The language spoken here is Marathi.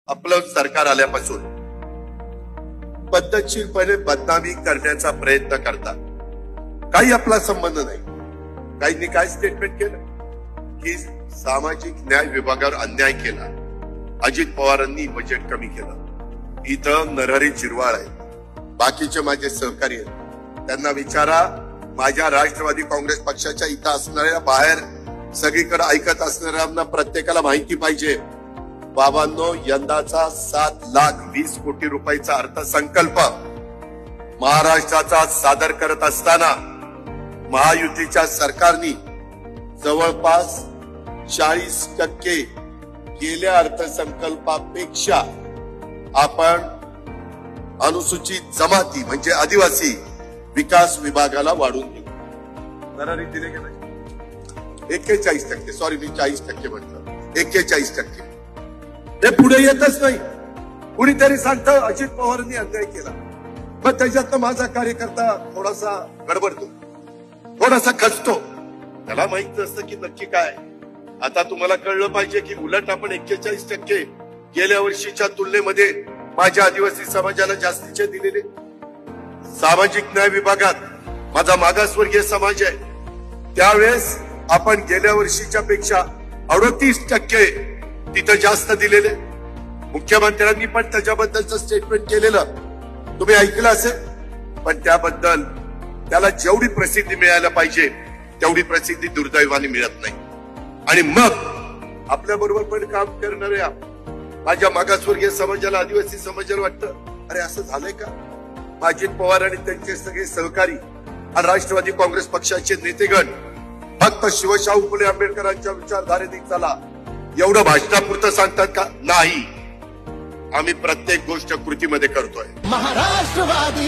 आपलं सरकार आल्यापासून पद्धतशीरपणे बदनामी करण्याचा प्रयत्न करतात. काही आपला संबंध नाही. काहींनी काय स्टेटमेंट केलं की सामाजिक न्याय विभागावर अन्याय केला, अजित पवारांनी बजेट कमी केलं. इथं नरहरी झिरवाळ आहे, बाकीचे माझे सहकारी आहेत, त्यांना विचारा. माझ्या राष्ट्रवादी काँग्रेस पक्षाच्या इथं असणाऱ्या, बाहेर सगळीकडे ऐकत असणाऱ्यांना प्रत्येकाला माहिती पाहिजे. बाबांनो, यंदाचा 7,20,00,000 रुपयाचा अर्थसंकल्प महाराष्ट्राचा सादर करत असताना महायुतीच्या सरकारने जवळपास 40% गेल्या अर्थसंकल्पापेक्षा आपण अनुसूचित जमाती म्हणजे आदिवासी विकास विभागाला वाढून दिले. नरहरी दिले गेले 41%. सॉरी, मी 40% म्हटलं. 41%. ते पुढे येतच नाही. कुणीतरी सांगतं अजित पवारांनी अन्याय केला, मग त्याच्यात माझा कार्यकर्ता थोडासा गडबडतो, थोडासा खचतो. त्याला माहित असतं की नक्की काय. आता तुम्हाला कळलं पाहिजे की उलट आपण 41% गेल्या वर्षीच्या तुलनेमध्ये माझ्या आदिवासी समाजाला जास्तीचे दिलेले. सामाजिक न्याय विभागात माझा मागासवर्गीय समाज आहे, त्यावेळेस आपण गेल्या वर्षीच्या पेक्षा 38% तिथं जास्त दिलेले. मुख्यमंत्र्यांनी पण त्याच्याबद्दलचं स्टेटमेंट केलेलं तुम्ही ऐकलं असेल. पण त्याबद्दल त्याला जेवढी प्रसिद्धी मिळायला पाहिजे तेवढी प्रसिद्धी दुर्दैवाने मिळत नाही. आणि मग आपल्या बरोबर पण काम करणाऱ्या माझ्या मागासवर्गीय समाजाला, आदिवासी समाजाला वाटतं अरे असं झालंय का. अजित पवार आणि त्यांचे सगळे सहकारी आणि राष्ट्रवादी काँग्रेस पक्षाचे नेतेगण फक्त शिवशाहू फुले आंबेडकरांच्या विचारधारेने चला एवढं भाषणापुरतं सांगतात का. नाही, आम्ही प्रत्येक गोष्ट कृतीमध्ये करतोय. महाराष्ट्रवादी